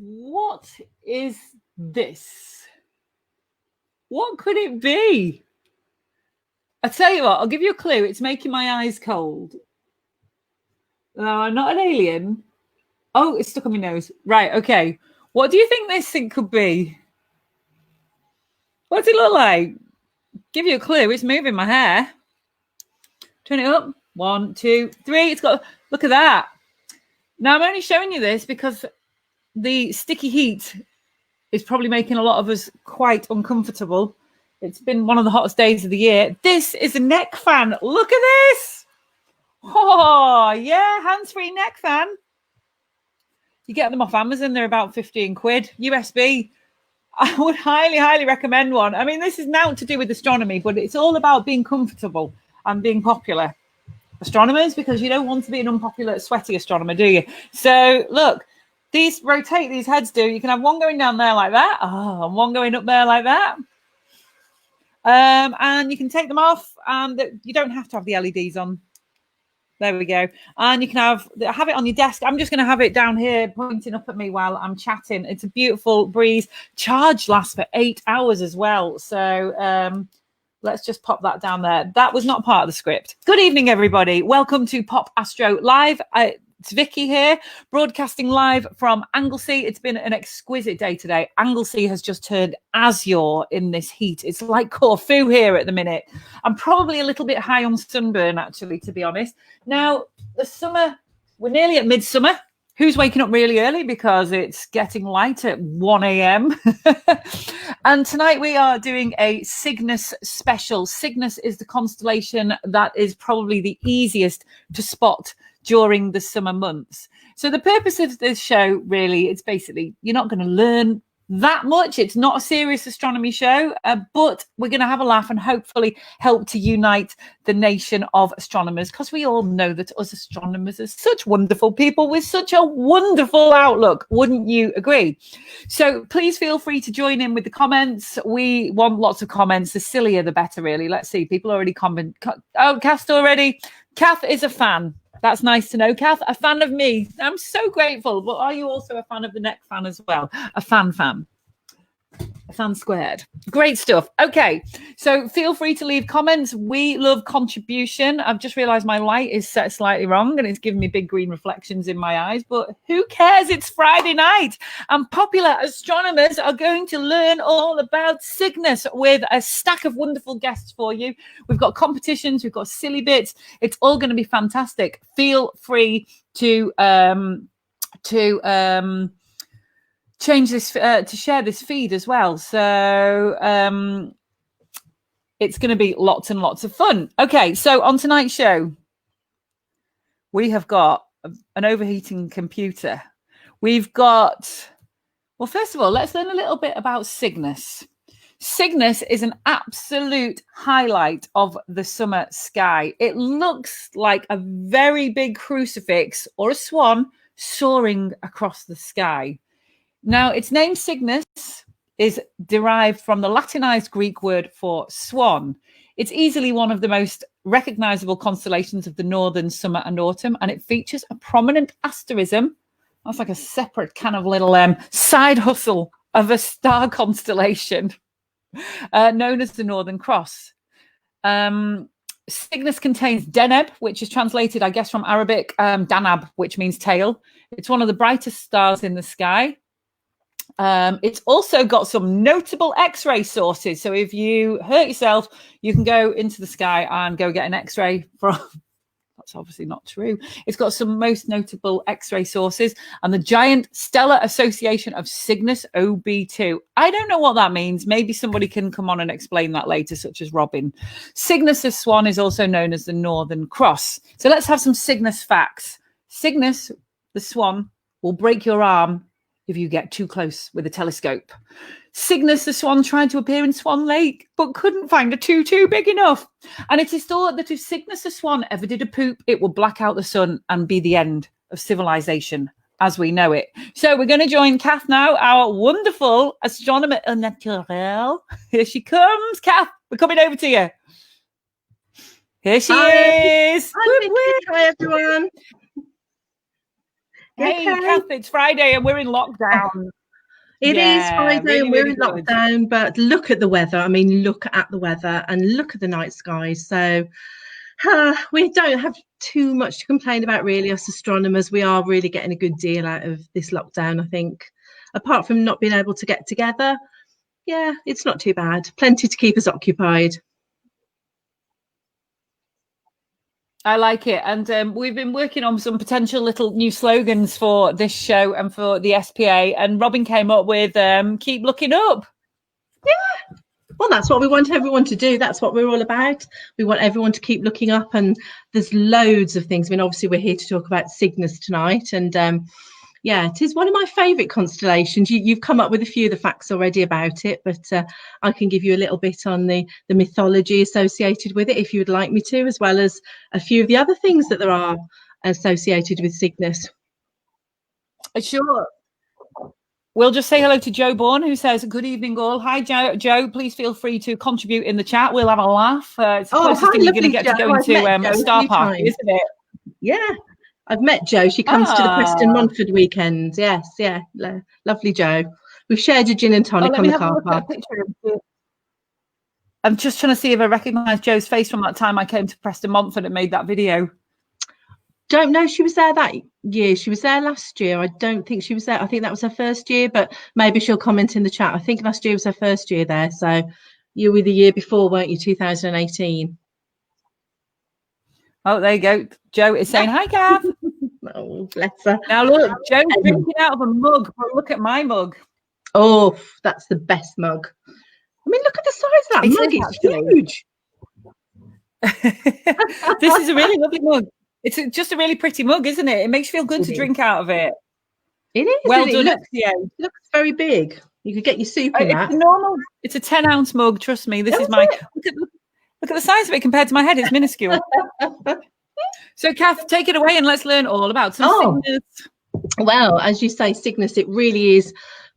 What is this? What could it be? I tell you what, I'll give you a clue. It's making my eyes cold. No, not an alien. Oh, it's stuck on my nose. Right, okay. What do you think this thing could be? What's it look like? Give you a clue. It's moving my hair. Turn it up. 1, 2, 3. It's got, look at that. Now, I'm only showing you this because the sticky heat is probably making a lot of us quite uncomfortable. It's been one of the hottest days of the year. This is a neck fan. Look at this. Oh, yeah, hands-free neck fan. You get them off Amazon. They're about 15 quid. USB. I would highly, highly recommend one. I mean, this is now to do with astronomy, but it's all about being comfortable and being popular. Astronomers, because you don't want to be an unpopular, sweaty astronomer, do you? So, look, these rotate, these heads do. You can have one going down there like that. Oh, and one going up there like that. And you can take them off, and you don't have to have the LEDs on. There we go. And you can have it on your desk. I'm just going to have it down here pointing up at me while I'm chatting. It's a beautiful breeze. Charge lasts for 8 hours as well. So let's just pop that down there. That was not part of the script. Good evening, everybody. Welcome to Popastro Live. It's Vicky here, broadcasting live from Anglesey. It's been an exquisite day today. Anglesey has just turned azure in this heat. It's like Corfu here at the minute. I'm probably a little bit high on sunburn, actually, to be honest. Now, the summer, we're nearly at midsummer. Who's waking up really early because it's getting light at 1 a.m. And tonight we are doing a Cygnus special. Cygnus is the constellation that is probably the easiest to spot during the summer months. So the purpose of this show, really, it's basically, you're not going to learn that much. It's not a serious astronomy show, but we're going to have a laugh and hopefully help to unite the nation of astronomers, because we all know that us astronomers are such wonderful people with such a wonderful outlook. Wouldn't you agree? So please feel free to join in with the comments. We want lots of comments. The sillier, the better, really. Let's see. People already comment. Oh, Cath already. Cath is a fan. That's nice to know, Cath. A fan of me. I'm so grateful. But are you also a fan of the neck fan as well? A fan. A fan squared. Great stuff. Okay, so feel free to leave comments. We love contribution. I've just realised my light is set slightly wrong and it's giving me big green reflections in my eyes. But who cares? It's Friday night. And popular astronomers are going to learn all about Cygnus with a stack of wonderful guests for you. We've got competitions. We've got silly bits. It's all going to be fantastic. Feel free to change this to share this feed as well. So it's going to be lots and lots of fun. Okay, so on tonight's show, we have got an overheating computer. We've got, well, first of all, let's learn a little bit about Cygnus. Cygnus is an absolute highlight of the summer sky. It looks like a very big crucifix or a swan soaring across the sky. Now, its name Cygnus is derived from the Latinized Greek word for swan. It's easily one of the most recognizable constellations of the northern summer and autumn, and it features a prominent asterism. That's like a separate kind of little side hustle of a star constellation known as the Northern Cross. Cygnus contains Deneb, which is translated, I guess, from Arabic Danab, which means tail. It's one of the brightest stars in the sky. It's also got some notable X-ray sources. So if you hurt yourself, you can go into the sky and go get an X-ray from... That's obviously not true. It's got some most notable X-ray sources and the Giant Stellar Association of Cygnus OB2. I don't know what that means. Maybe somebody can come on and explain that later, such as Robin. Cygnus, the swan, is also known as the Northern Cross. So let's have some Cygnus facts. Cygnus, the swan, will break your arm if you get too close with a telescope. Cygnus, the swan, tried to appear in Swan Lake, but couldn't find a tutu big enough. And it is thought that if Cygnus, the swan, ever did a poop, it would black out the sun and be the end of civilization as we know it. So we're going to join Cath now, our wonderful astronomer au naturel. Here she comes. Cath, we're coming over to you. Here she is. Hi, Vicky. Hi, everyone. Hey, Okay. Cath, it's Friday and we're in lockdown. It is Yeah, Friday really, and we're really in good. lockdown, but look at the weather. I mean, look at the weather and look at the night skies. So we don't have too much to complain about, really, us astronomers. We are really getting a good deal out of this lockdown, I think. Apart from not being able to get together, yeah, it's not too bad. Plenty to keep us occupied. I like it. And we've been working on some potential little new slogans for this show and for the SPA. And Robin came up with keep looking up. Well, that's what we want everyone to do. That's what we're all about. We want everyone to keep looking up, and there's loads of things. I mean, obviously, we're here to talk about Cygnus tonight, and yeah, it is one of my favourite constellations. You've come up with a few of the facts already about it, but I can give you a little bit on the mythology associated with it if you would like me to, as well as a few of the other things that there are associated with Cygnus. Sure. We'll just say hello to Joe Bourne, who says, good evening, all. Hi, Joe. Joe, please feel free to contribute in the chat. We'll have a laugh. It's the closest thing you're going to get to going to a star party, isn't it? Yeah, I've met Jo. She comes to the Preston Montford weekends. Yes, yeah, lovely Jo. We've shared a gin and tonic on the car park. I'm just trying to see if I recognise Jo's face from that time I came to Preston Montford and made that video. Don't know she was there that year. She was there last year. I don't think she was there. I think that was her first year, but maybe she'll comment in the chat. I think last year was her first year there. So you were the year before, weren't you? 2018. Oh, there you go. Jo is saying, hi, Cath. Oh, bless her. Now, look, Jo's drinking out of a mug. But look at my mug. Oh, that's the best mug. I mean, look at the size of that mug. It's huge. This is a really lovely mug. It's just a really pretty mug, isn't it? It makes you feel good to drink out of it. It is. Well done. It looks very big. You could get your soup in that. It's a 10-ounce mug. Trust me. This is my... Look at the size of it compared to my head. It's minuscule. So, Cath, take it away and let's learn all about some Cygnus. Well, as you say, Cygnus, it really is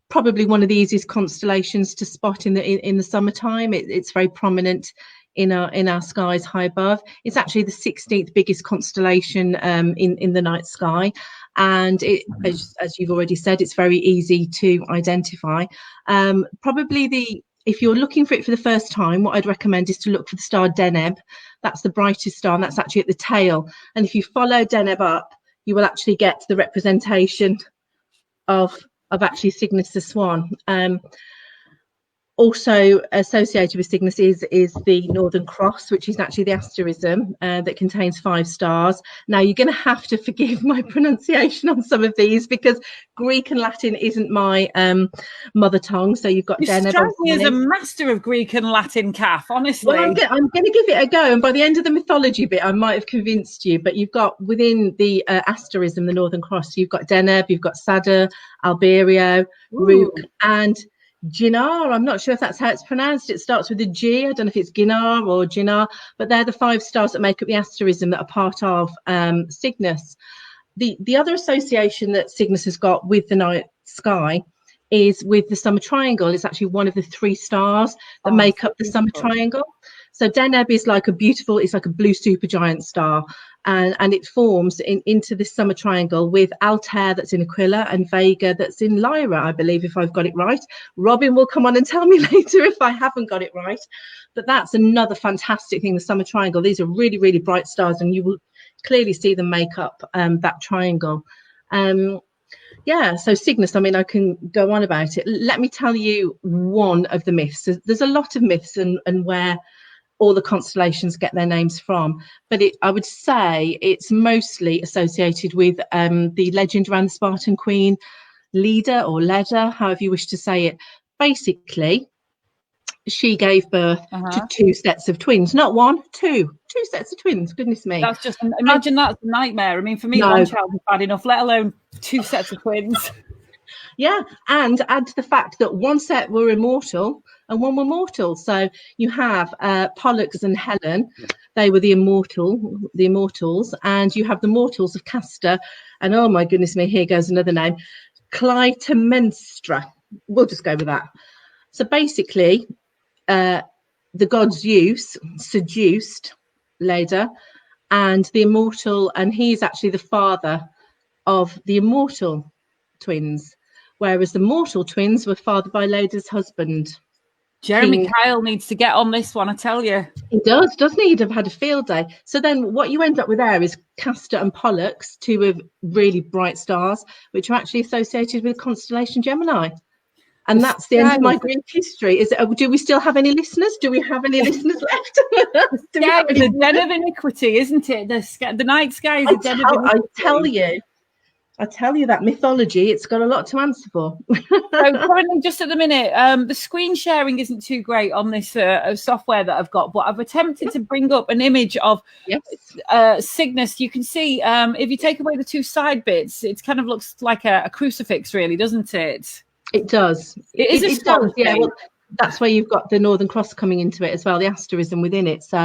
probably one of the easiest constellations to spot in the summertime. It's very prominent in our skies high above. It's actually the 16th biggest constellation in the night sky, and as you've already said, it's very easy to identify. If you're looking for it for the first time, what I'd recommend is to look for the star Deneb. That's the brightest star, and that's actually at the tail. And if you follow Deneb up, you will actually get the representation of actually Cygnus the Swan. Also associated with Cygnus is the Northern Cross, which is actually the asterism that contains 5 stars. Now, you're going to have to forgive my pronunciation on some of these because Greek and Latin isn't my mother tongue. So you've got Deneb. You strike me as a master of Greek and Latin, Cath, honestly. Well, I'm going to give it a go. And by the end of the mythology bit, I might have convinced you. But you've got within the asterism, the Northern Cross, you've got Deneb, you've got Saturn, Alberio, Rook, and Ginar. I'm not sure if that's how it's pronounced. It starts with a G. I don't know if it's Ginar or Ginar, but they're the 5 stars that make up the asterism that are part of Cygnus. The other association that Cygnus has got with the night sky is with the summer triangle. It's actually one of the 3 stars that make up the summer triangle. So Deneb is like a blue supergiant star, and it forms into this summer triangle with Altair that's in Aquila and Vega that's in Lyra, I believe, if I've got it right. Robin will come on and tell me later if I haven't got it right. But that's another fantastic thing, the summer triangle. These are really, really bright stars, and you will clearly see them make up that triangle. Yeah, so Cygnus, I mean, I can go on about it. Let me tell you one of the myths. There's a lot of myths and where all the constellations get their names from, but I would say it's mostly associated with the legend around the Spartan queen Leda, or Leda, however you wish to say it. Basically, she gave birth to 2 sets of twins, not 1, 2 sets of twins. Goodness me, that's just, imagine that's a nightmare. I mean, for me, 1 child is bad enough, let alone 2 sets of twins. Yeah, and add to the fact that 1 set were immortal and 1 were mortal. So you have Pollux and Helen. They were the immortals, and you have the mortals of Castor. And oh my goodness me, here goes another name, Clytemnestra. We'll just go with that. So basically, the god Zeus seduced Leda and the immortal, and he's actually the father of the immortal twins, whereas the mortal twins were fathered by Lada's husband. Jeremy Kyle needs to get on this one, I tell you. He does, doesn't he? He'd have had a field day. So then what you end up with there is Castor and Pollux, two of really bright stars, which are actually associated with constellation Gemini. And that's the end of my Greek history. Do we still have any listeners? Do we have any listeners left? It's a den of iniquity, isn't it? The night sky is a den of iniquity. I tell you that mythology, it's got a lot to answer for. So currently, just at the minute, the screen sharing isn't too great on this software that I've got, but I've attempted to bring up an image of Cygnus. You can see if you take away the two side bits, it kind of looks like a crucifix, really, doesn't it? It does. It does, yeah. Well, that's where you've got the Northern Cross coming into it as well, the asterism within it. So,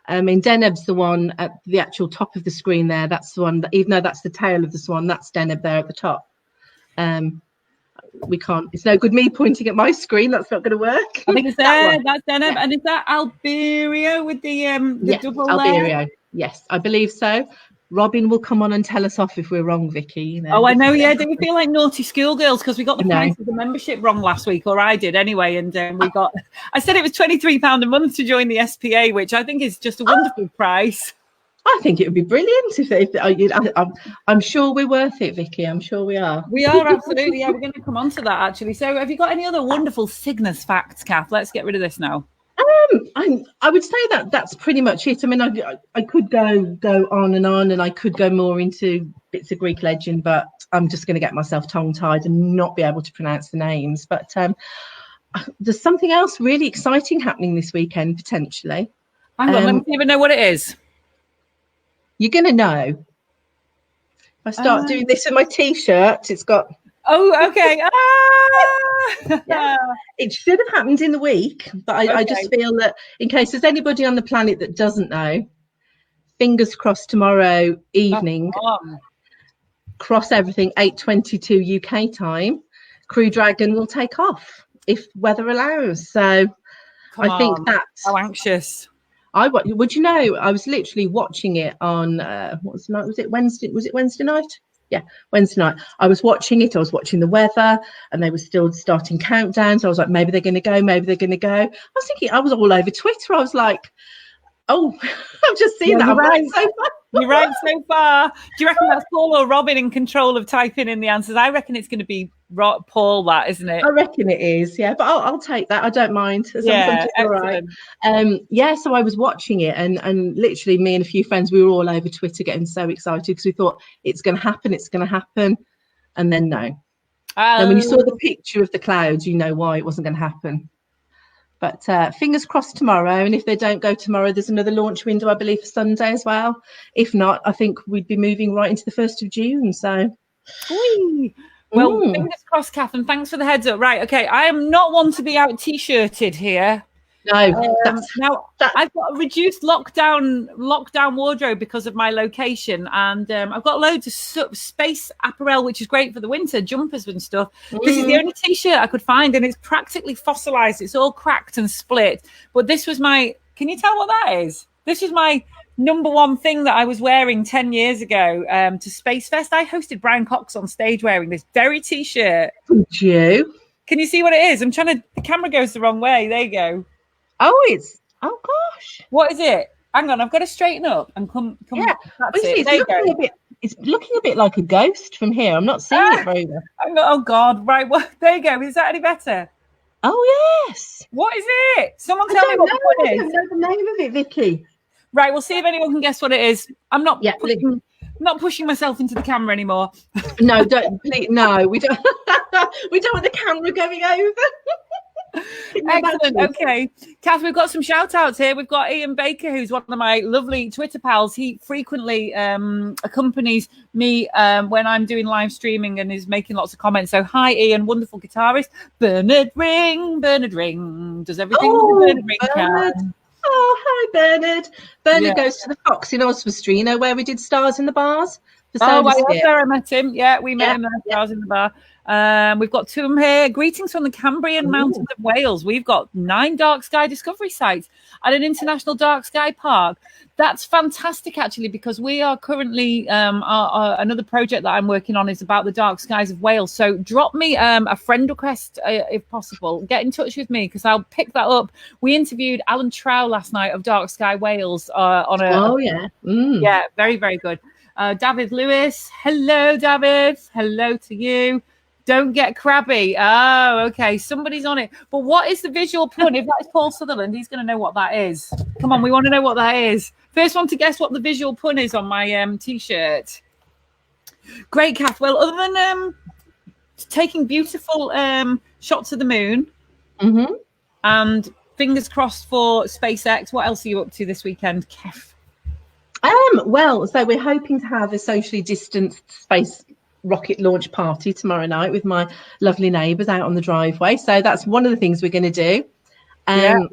Deneb's the one at the actual top of the screen there. That's the one that, even though that's the tail of the swan, that's Deneb there at the top. We can't. It's no good me pointing at my screen. That's not going to work. I think it's there. That's Deneb, and is that Alberio with the double Alberio. layer? Yes, I believe so. Robin will come on and tell us off if we're wrong, Vicky. You know. Oh, I know. Yeah, do you feel like naughty schoolgirls because we got the price of the membership wrong last week, or I did anyway, and we got. I said it was £23 a month to join the SPA, which I think is just a wonderful price. I think it would be brilliant I'm sure we're worth it, Vicky. I'm sure we are. We are absolutely. Yeah, we're going to come on to that actually. So, have you got any other wonderful Cygnus facts, Cath? Let's get rid of this now. I would say that that's pretty much it. I mean, I could go on, and I could go more into bits of Greek legend, but I'm just going to get myself tongue-tied and not be able to pronounce the names. But there's something else really exciting happening this weekend, potentially. Hang on, let me even know what it is. You're going to know. If I start doing this with my T-shirt, it's got... Oh, okay. Yeah. It should have happened in the week, but I just feel that in case there's anybody on the planet that doesn't know, fingers crossed tomorrow evening, cross everything, 8:22 UK time, Crew Dragon will take off if weather allows. So I think that's... How anxious. Would you know, I was literally watching it on, what was the night? Was it Wednesday night? Yeah, Wednesday night. I was watching it. I was watching the weather, and they were still starting countdowns. I was like, maybe they're going to go. Maybe they're going to go. I was thinking, I was all over Twitter. I was like, oh, I've just seen that. You're right. You're right so far. Do you reckon that's Paul or Robin in control of typing in the answers? I reckon it's going to be Paul, that, isn't it? I reckon it is, yeah. But I'll take that. I don't mind. Yeah, all right. So I was watching it, and literally me and a few friends, we were all over Twitter getting so excited because we thought it's going to happen, and then no. And when you saw the picture of the clouds, you know why it wasn't going to happen. But fingers crossed tomorrow. And if they don't go tomorrow, there's another launch window, I believe, for Sunday as well. If not, I think we'd be moving right into the 1st of June. So, well, fingers crossed, Cath, and thanks for the heads up. Right, okay, I am not one to be out T-shirted here. No. I've got a reduced lockdown wardrobe because of my location, and I've got loads of space apparel, which is great for the winter, jumpers and stuff. This is the only T-shirt I could find, and it's practically fossilized. It's all cracked and split. But this was can you tell what that is? This is my number one thing that I was wearing 10 years ago to Space Fest. I hosted Brian Cox on stage wearing this very T-shirt. Did you? Can you see what it is? The camera goes the wrong way. There you go. Oh gosh. What is it? Hang on, I've got to straighten up and come. Yeah, that's it. It's looking a bit like a ghost from here. I'm not seeing it very well. Oh God! Right, well, there you go. Is that any better? Oh yes. What is it? Someone tell me what it is. I don't know the name of it, Vicky. Right, we'll see if anyone can guess what it is. I'm not. Not pushing myself into the camera anymore. No, don't. Please, no, we don't. We don't want the camera going over. Excellent. Okay, Cath, we've got some shout outs here. We've got Ian Baker, who's one of my lovely Twitter pals. He frequently accompanies me when I'm doing live streaming and is making lots of comments. So hi Ian, wonderful guitarist. Bernard Ring does everything Bernard Ring can. Oh, hi Bernard. Bernard goes to the Fox in Oswestry, you know, where we did Stars in the Bars. I met him. Yeah, we met him at Stars in the Bar. We've got two of them here. Greetings from the Cambrian Mountains of Wales. We've got 9 dark sky discovery sites at an international dark sky park. That's fantastic, actually, because we are currently another project that I'm working on is about the dark skies of Wales. So drop me a friend request if possible. Get in touch with me because I'll pick that up. We interviewed Alan Trow last night of Dark Sky Wales on a. Yeah, very, very good. David Lewis. Hello, David. Hello to you. Don't get crabby. Oh, okay. Somebody's on it. But what is the visual pun? If that's Paul Sutherland, he's going to know what that is. Come on, we want to know what that is. First one to guess what the visual pun is on my T-shirt. Great, Cath. Well, other than taking beautiful shots of the moon and fingers crossed for SpaceX, what else are you up to this weekend, Cath? Well, so we're hoping to have a socially distanced space rocket launch party tomorrow night with my lovely neighbours out on the driveway. So that's one of the things we're going to do. And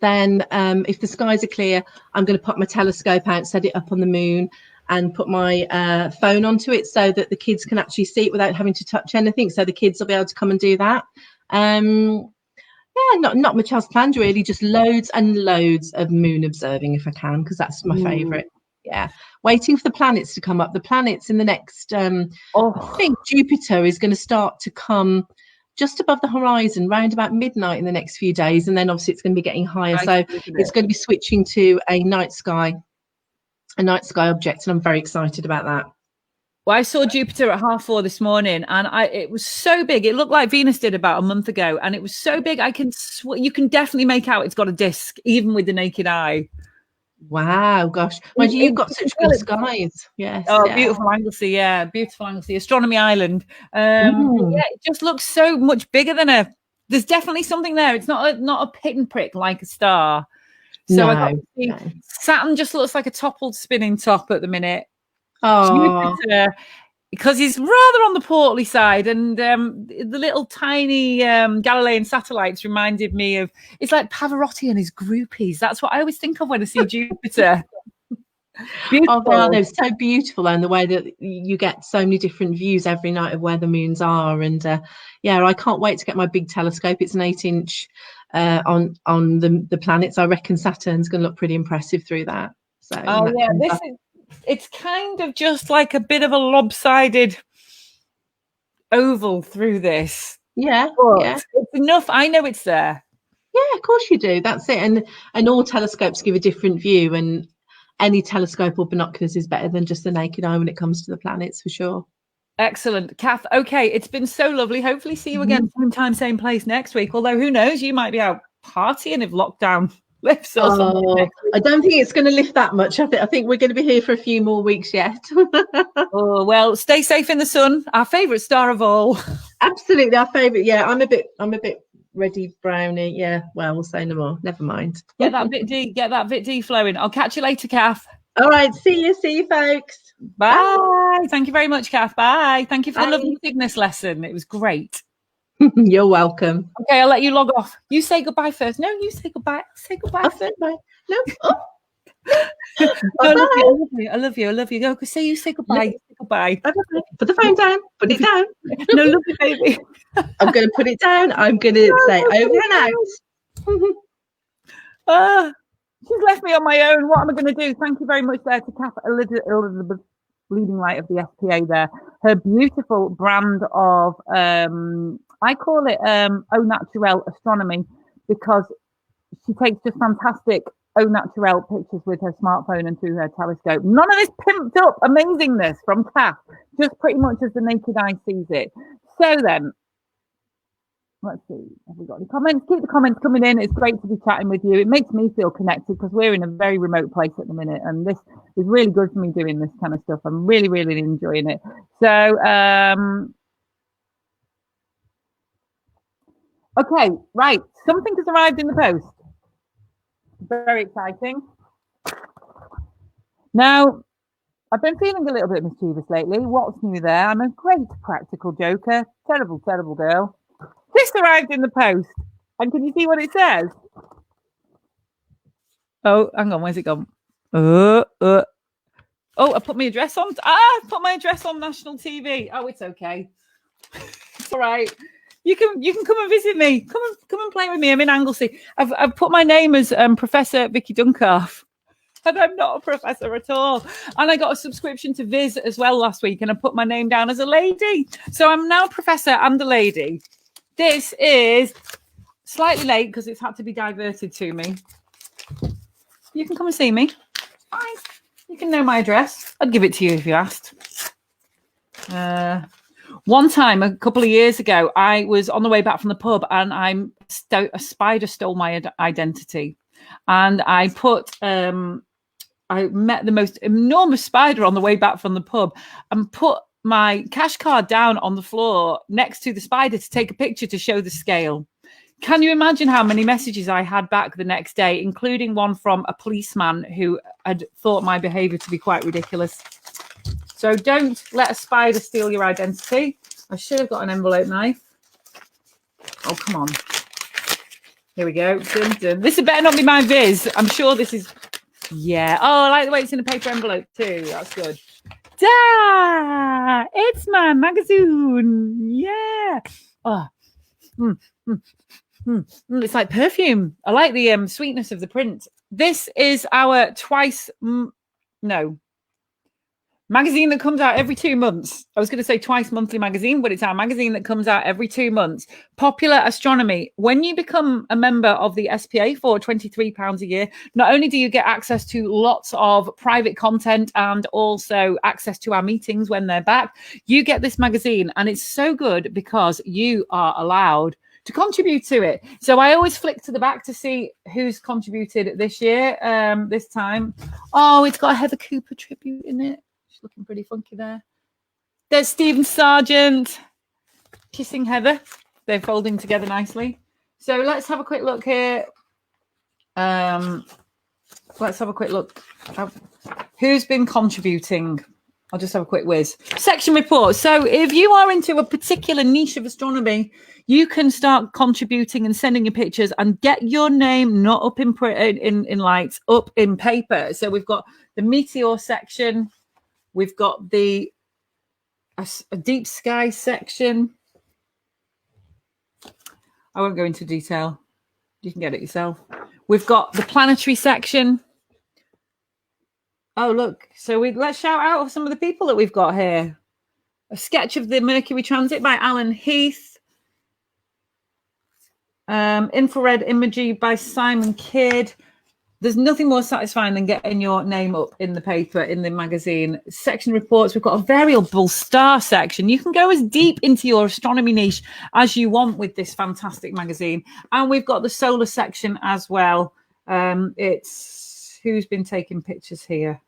then if the skies are clear, I'm going to put my telescope out, set it up on the moon and put my phone onto it so that the kids can actually see it without having to touch anything. So the kids will be able to come and do that. Not much else planned really, just loads and loads of moon observing if I can, because that's my favourite. Yeah, waiting for the planets to come up. The planets in the next, I think Jupiter is going to start to come just above the horizon round about midnight in the next few days. And then obviously it's going to be getting higher. So it's going to be switching to a night sky object. And I'm very excited about that. Well, I saw Jupiter at 4:30 this morning, and it was so big. It looked like Venus did about a month ago, and it was so big. You can definitely make out it's got a disc, even with the naked eye. Wow, gosh. Well, you've got such good skies. Yes. Oh, beautiful Anglesey. Yeah, beautiful Anglesey. Astronomy Island. Yeah, it just looks so much bigger than there's definitely something there. It's not a pit and prick like a star. So Saturn just looks like a toppled spinning top at the minute. Jupiter, because he's rather on the portly side, and the little tiny Galilean satellites reminded me of, it's like Pavarotti and his groupies. That's what I always think of when I see Jupiter. They're so beautiful, and the way that you get so many different views every night of where the moons are. And I can't wait to get my big telescope. It's an 8-inch on the planets. I reckon Saturn's going to look pretty impressive through that. So it's kind of just like a bit of a lopsided oval through this. It's enough. I know it's there. Yeah, of course you do. That's it. And all telescopes give a different view, and any telescope or binoculars is better than just the naked eye when it comes to the planets, for sure. Excellent, Cath. Okay, it's been so lovely. Hopefully see you again same time, same place next week. Although who knows, you might be out partying if lockdown lifts or something. I don't think it's going to lift that much. I think we're going to be here for a few more weeks yet. Oh, well, stay safe in the sun. Our favourite star of all. Absolutely, our favourite. Yeah, I'm a bit ready brownie. Yeah, well, we'll say no more. Never mind. Get that bit D flowing. I'll catch you later, Cath. All right, see you folks. Bye. Thank you very much, Cath. Bye. Thank you for the lovely Cygnus lesson. It was great. You're welcome. Okay, I'll let you log off. You say goodbye first. No, you say goodbye. Say goodbye first. Bye. No. I love you. Go, say goodbye. Say goodbye. Put the phone down. Put it down. No, love you, baby. I'm going to put it down. I'm going to say over and out. She's left me on my own. What am I going to do? Thank you very much there to Cath Elizabeth, leading light of the SPA there. Her beautiful brand of, I call it Au Naturel Astronomy, because she takes just fantastic Au Naturel pictures with her smartphone and through her telescope. None of this pimped up amazingness from Cath, just pretty much as the naked eye sees it. So then, let's see, have we got any comments? Keep the comments coming in. It's great to be chatting with you. It makes me feel connected because we're in a very remote place at the minute, and this is really good for me doing this kind of stuff. I'm really, really enjoying it. So, okay, right. Something has arrived in the post. Very exciting. Now, I've been feeling a little bit mischievous lately. What's new there? I'm a great practical joker. Terrible, terrible girl. This arrived in the post. And can you see what it says? Oh, hang on. Where's it gone? Oh, I put my address on. I put my address on national TV. Oh, it's okay. It's all right. You can come and visit me. Come and play with me. I'm in Anglesey. I've put my name as Professor Vicky Duncalf, and I'm not a professor at all. And I got a subscription to Viz as well last week, and I put my name down as a lady. So I'm now a professor and a lady. This is slightly late because it's had to be diverted to me. You can come and see me. Fine. You can know my address. I'd give it to you if you asked. One time, a couple of years ago, I was on the way back from the pub and a spider stole my identity. And I met the most enormous spider on the way back from the pub and put my cash card down on the floor next to the spider to take a picture to show the scale. Can you imagine how many messages I had back the next day, including one from a policeman who had thought my behavior to be quite ridiculous? So don't let a spider steal your identity. I should have got an envelope knife. Oh, come on. Here we go. Dun, dun. This better not be my Viz. I'm sure this is... Yeah. Oh, I like the way it's in a paper envelope too. That's good. Da! It's my magazine. Yeah. Oh. It's like perfume. I like the sweetness of the print. This is our magazine that comes out every 2 months. I was going to say twice monthly magazine, but it's our magazine that comes out every 2 months. Popular Astronomy. When you become a member of the SPA for £23 a year, not only do you get access to lots of private content and also access to our meetings when they're back, you get this magazine, and it's so good because you are allowed to contribute to it. So I always flick to the back to see who's contributed this year, this time. Oh, it's got a Heather Cooper tribute in it. She's looking pretty funky there. There's Stephen Sargent kissing Heather. They're folding together nicely. So let's have a quick look here. Let's have a quick look. Who's been contributing? I'll just have a quick whiz. Section report. So if you are into a particular niche of astronomy, you can start contributing and sending your pictures and get your name not up in lights, up in paper. So we've got the meteor section. We've got a deep sky section. I won't go into detail. You can get it yourself. We've got the planetary section. Oh, look. So let's shout out some of the people that we've got here. A sketch of the Mercury transit by Alan Heath. Infrared imagery by Simon Kidd. There's nothing more satisfying than getting your name up in the paper, in the magazine. Section reports. We've got a variable star section. You can go as deep into your astronomy niche as you want with this fantastic magazine. And we've got the solar section as well. It's who's been taking pictures here.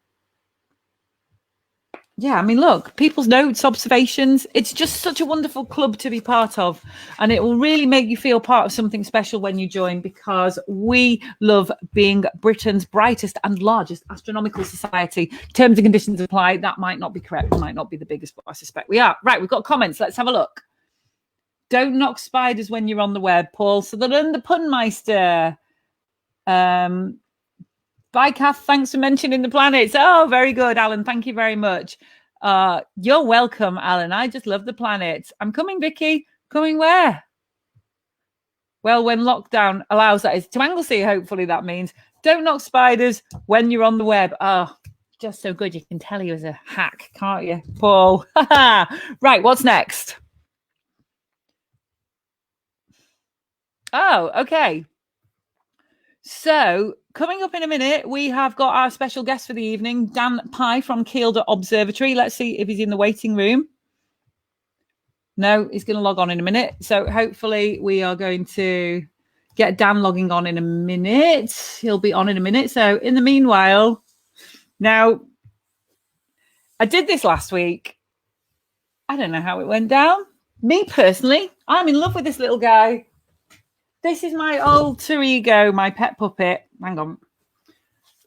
Yeah, I mean, look, people's notes, observations. It's just such a wonderful club to be part of. And it will really make you feel part of something special when you join, because we love being Britain's brightest and largest astronomical society. Terms and conditions apply. That might not be correct. We might not be the biggest, but I suspect we are. Right, we've got comments. Let's have a look. Don't knock spiders when you're on the web, Paul Sutherland, the Punmeister. Bye, Cath. Thanks for mentioning the planets. Oh, very good, Alan. Thank you very much. You're welcome, Alan. I just love the planets. I'm coming, Vicky. Coming where? Well, when lockdown allows, that is to Anglesey, hopefully that means. Don't knock spiders when you're on the web. Oh, just so good. You can tell he was a hack, can't you, Paul? Right, what's next? Oh, okay. So coming up in a minute, we have got our special guest for the evening, Dan Pye from Kielder Observatory. Let's see if he's in the waiting room. No, he's going to log on in a minute. So hopefully we are going to get Dan logging on in a minute. He'll be on in a minute. So in the meanwhile, now, I did this last week. I don't know how it went down. Me personally, I'm in love with this little guy. This is my alter ego, my pet puppet. Hang on.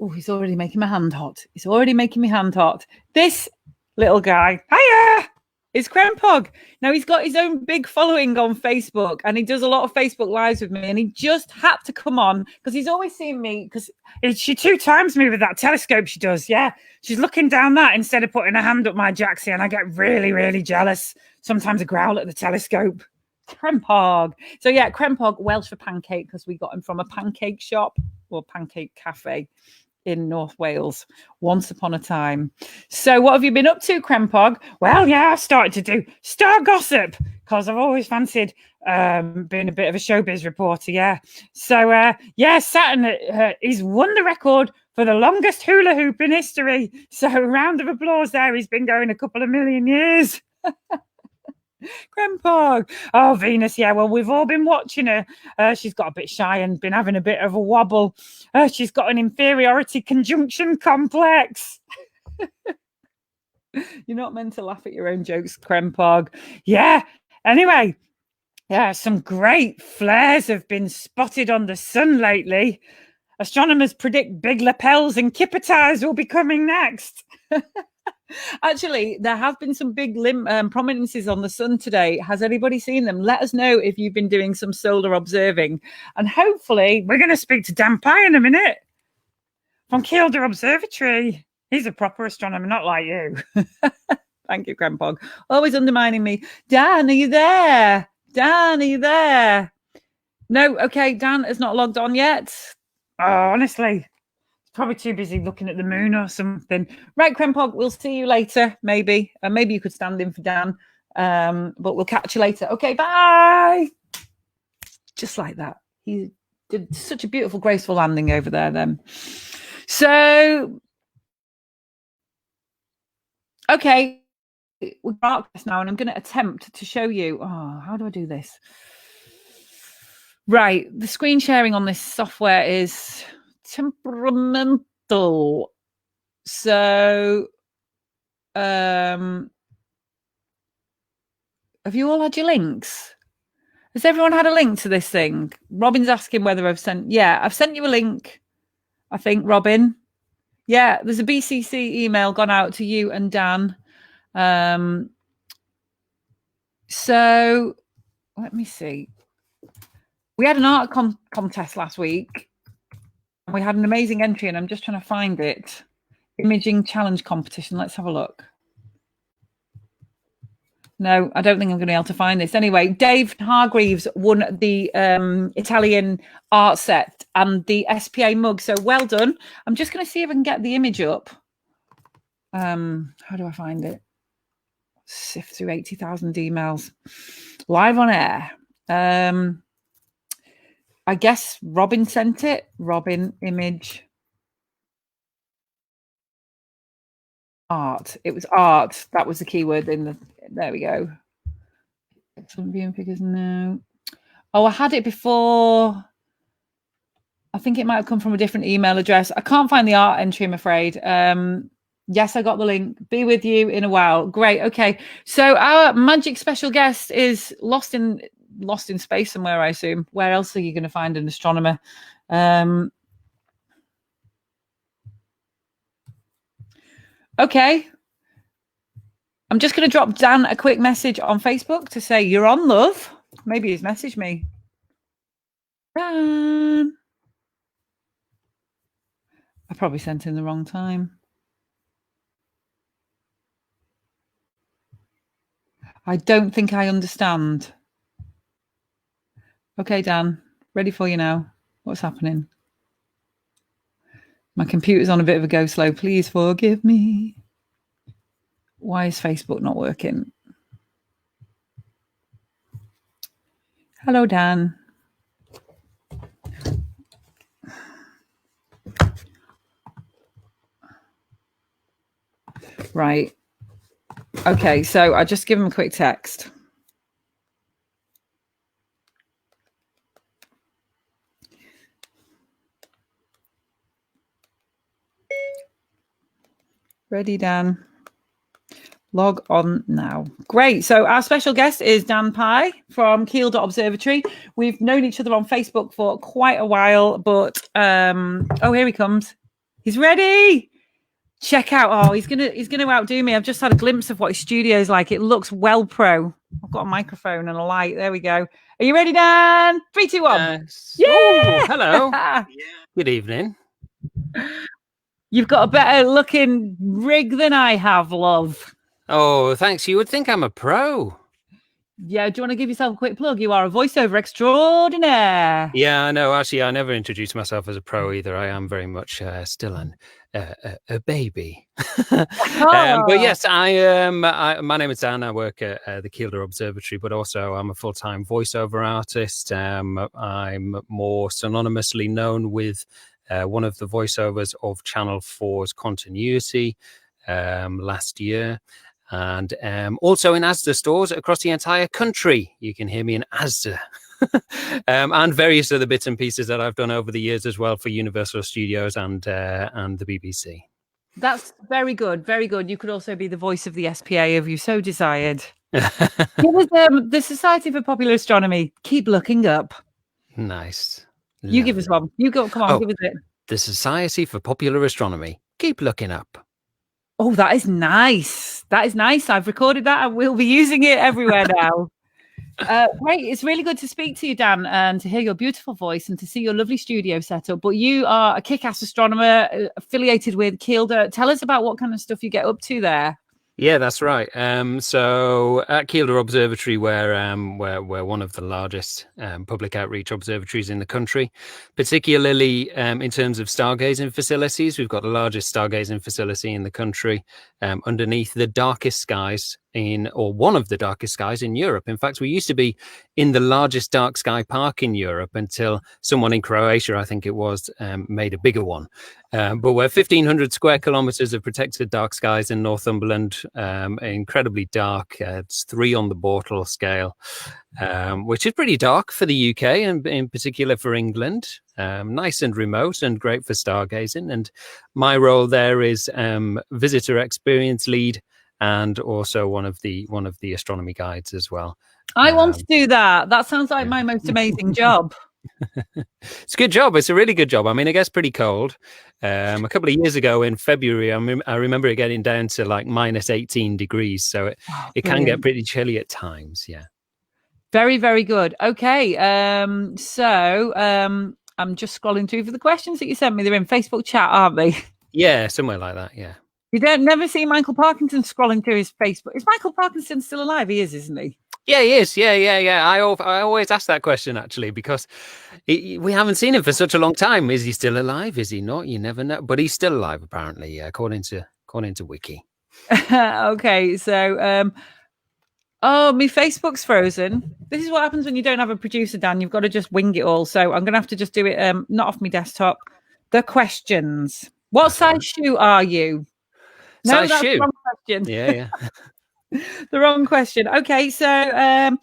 Oh, he's already making my hand hot. He's already making me hand hot. This little guy. Hiya! Is Krempog. Now he's got his own big following on Facebook and he does a lot of Facebook lives with me and he just had to come on because he's always seen me because she 2 times me with that telescope she does. Yeah, she's looking down that instead of putting her hand up my jacksie and I get really, really jealous. Sometimes I growl at the telescope. Krempog. So yeah, Krempog, Welsh for pancake because we got him from a pancake shop or pancake cafe in North Wales once upon a time. So what have you been up to, Krempog? Well, yeah, I started to do star gossip because I've always fancied being a bit of a showbiz reporter. Yeah. So yeah, Saturn, he's won the record for the longest hula hoop in history. So a round of applause there. He's been going a couple of million years. Krempog. Oh, Venus. Yeah, well, we've all been watching her. She's got a bit shy and been having a bit of a wobble. She's got an inferiority conjunction complex. You're not meant to laugh at your own jokes, Krempog. Yeah. Anyway, yeah, some great flares have been spotted on the sun lately. Astronomers predict big lapels and Kippertires will be coming next. Actually, there have been some big prominences on the sun today. Has anybody seen them? Let us know if you've been doing some solar observing. And hopefully, we're going to speak to Dan Pye in a minute from Kielder Observatory. He's a proper astronomer, not like you. Thank you, Krempog. Always undermining me. Dan, are you there? Dan, are you there? No, okay, Dan has not logged on yet. Oh, honestly. Probably too busy looking at the moon or something. Right, Krempog, we'll see you later, maybe. Maybe you could stand in for Dan, but we'll catch you later. Okay, bye. Just like that. He did such a beautiful, graceful landing over there then. So, okay, we're dark now, and I'm going to attempt to show you. Oh, how do I do this? Right, the screen sharing on this software is temperamental. So have you all had your links? Has everyone had a link to this thing? Robin's asking whether I've sent. Yeah, I've sent you a link, I think, Robin. Yeah, there's a BCC email gone out to you and Dan. So let me see. We had an art contest last week. We had an amazing entry, and I'm just trying to find it. Imaging challenge competition. Let's have a look. No, I don't think I'm going to be able to find this. Anyway, Dave Hargreaves won the Italian art set and the SPA mug. So well done. I'm just going to see if I can get the image up. How do I find it? Sift through 80,000 emails. Live on air. I guess Robin sent it. Robin image. Art. It was art. That was the keyword in the. There we go. Excellent viewing figures. No. Oh, I had it before. I think it might have come from a different email address. I can't find the art entry, I'm afraid. Yes, I got the link. Be with you in a while. Great. Okay. So our magic special guest is lost in space somewhere, I assume. Where else are you going to find an astronomer? Okay. I'm just going to drop Dan a quick message on Facebook to say you're on, love. Maybe he's messaged me. Dan. I probably sent in the wrong time. I don't think I understand. Okay, Dan, ready for you now. What's happening? My computer's on a bit of a go slow. Please forgive me. Why is Facebook not working? Hello, Dan. Right. Okay, so I just give him a quick text. Ready, Dan? Log on now. Great. So our special guest is Dan Pye from Kielder Observatory. We've known each other on Facebook for quite a while, but oh, here he comes. He's ready. check out. Oh, he's gonna outdo me. I've just had a glimpse of what his studio is like. It looks well pro. I've got a microphone and a light. There we go. Are you ready, Dan? 3, 2, 1. Yeah. Oh, hello. Good evening. You've got a better looking rig than I have, love. Oh, thanks. You would think I'm a pro. Yeah, do you want to give yourself a quick plug? You are a voiceover extraordinaire. Yeah, I know. Actually, I never introduced myself as a pro either. I am very much still a baby. But yes, I am. My name is Dan. I work at the Kielder Observatory, but also I'm a full-time voiceover artist. I'm more synonymously known with one of the voiceovers of Channel 4's Continuity last year. And also in Asda stores across the entire country. You can hear me in Asda. And various other bits and pieces that I've done over the years as well for Universal Studios and the BBC. That's very good. Very good. You could also be the voice of the SPA if you so desired. Give us the Society for Popular Astronomy. Keep looking up. Nice. You give us one. You go. Come on, give us it. The Society for Popular Astronomy. Keep looking up. Oh, that is nice. That is nice. I've recorded that and we'll be using it everywhere now. Great. It's really good to speak to you, Dan, and to hear your beautiful voice and to see your lovely studio setup. But you are a kick-ass astronomer affiliated with Kielder. Tell us about what kind of stuff you get up to there. Yeah, that's right. So at Kielder Observatory, we're one of the largest public outreach observatories in the country, particularly in terms of stargazing facilities. We've got the largest stargazing facility in the country underneath the darkest skies or one of the darkest skies in Europe. In fact, we used to be in the largest dark sky park in Europe until someone in Croatia, I think it was, made a bigger one. But we're 1,500 square kilometers of protected dark skies in Northumberland, incredibly dark. It's 3 on the Bortle scale, which is pretty dark for the UK and in particular for England. Nice and remote and great for stargazing. And my role there is visitor experience lead and also one of the astronomy guides as well. I want to do that. That sounds like my most amazing job. It's a good job. It's a really good job. I mean, it gets pretty cold. A couple of years ago in February, I remember it getting down to like minus 18 degrees. So it can get pretty chilly at times. Yeah. Very, very good. Okay. So I'm just scrolling through for the questions that you sent me. They're in Facebook chat, aren't they? Yeah, somewhere like that. Yeah. You don't never see Michael Parkinson scrolling through his Facebook. Is Michael Parkinson still alive? He is, isn't he? Yeah, he is. Yeah. I always ask that question, actually, because we haven't seen him for such a long time. Is he still alive? Is he not? You never know. But he's still alive, apparently, yeah, according to Wiki. Okay, so my Facebook's frozen. This is what happens when you don't have a producer, Dan. You've got to just wing it all. So I'm going to have to just do it not off my desktop. The questions. What size shoe are you? No, that's the wrong question. Yeah. The wrong question. Okay, so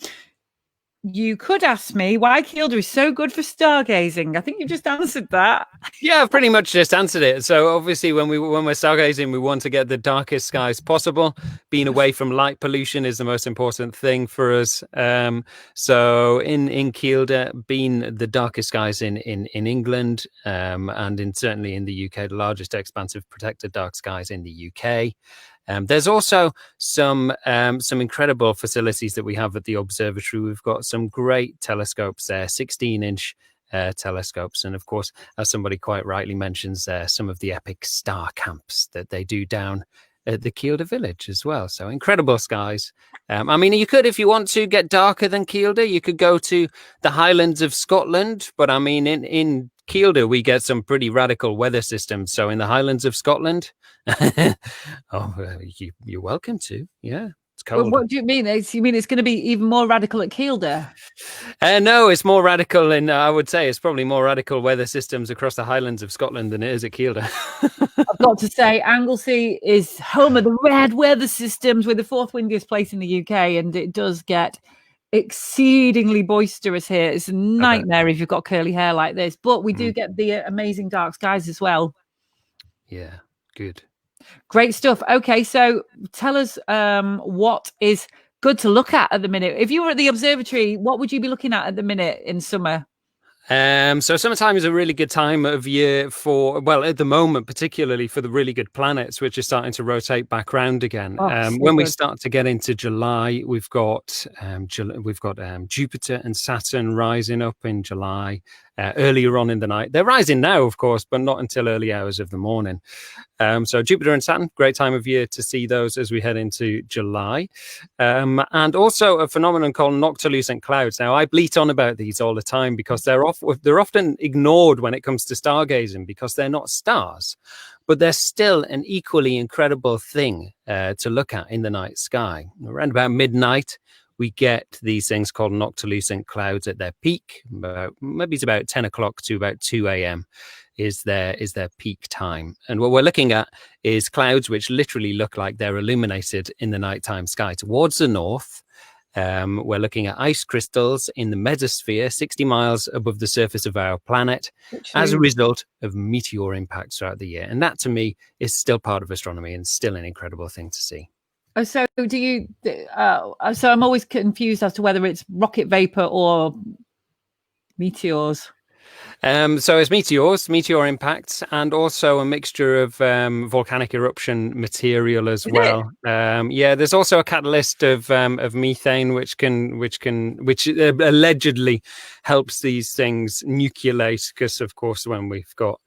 you could ask me why Kielder is so good for stargazing. I think you just answered that. Yeah, I've pretty much just answered it. So obviously when we're stargazing, we want to get the darkest skies possible. Being away from light pollution is the most important thing for us. So in Kielder, being the darkest skies in England and certainly in the UK, the largest expansive protected dark skies in the UK. There's also some incredible facilities that we have at the observatory. We've got some great telescopes there, 16-inch telescopes. And of course, as somebody quite rightly mentions, some of the epic star camps that they do down at the Kielder village as well. So incredible skies. I mean, you could, if you want to get darker than Kielder, you could go to the Highlands of Scotland. But I mean, in Kielder, we get some pretty radical weather systems. So in the Highlands of Scotland, you're welcome to. Yeah, it's cold. Well, what do you mean? You mean it's going to be even more radical at Kielder? No, it's more radical I would say it's probably more radical weather systems across the Highlands of Scotland than it is at Kielder. I've got to say, Anglesey is home of the red weather systems. We're the 4th windiest place in the UK, and it does get exceedingly boisterous here. It's a nightmare if you've got curly hair like this, but we do get the amazing dark skies as well. Yeah, good. Great stuff. Okay, so tell us what is good to look at the minute. If you were at the observatory, what would you be looking at the minute in summer? So summertime is a really good time of year for, well, at the moment, particularly for the really good planets, which are starting to rotate back round again. Oh, so When we good. start to get into July, we've got Jupiter and Saturn rising up in July, earlier on in the night. They're rising now, of course, but not until early hours of the morning. So Jupiter and Saturn, great time of year to see those as we head into July. And also a phenomenon called noctilucent clouds. Now, I bleat on about these all the time because they're often ignored when it comes to stargazing because they're not stars, but they're still an equally incredible thing to look at in the night sky. Around about midnight, we get these things called noctilucent clouds at their peak. Maybe it's about 10 o'clock to about 2 a.m. is their peak time. And what we're looking at is clouds which literally look like they're illuminated in the nighttime sky. Towards the north, we're looking at ice crystals in the mesosphere, 60 miles above the surface of our planet, as a result of meteor impacts throughout the year. And that, to me, is still part of astronomy and still an incredible thing to see. Oh, so do you? So I'm always confused as to whether it's rocket vapor or meteors. So it's meteors, meteor impacts, and also a mixture of volcanic eruption material as well. Yeah, there's also a catalyst of methane, which allegedly helps these things nucleate. Because of course, when we've got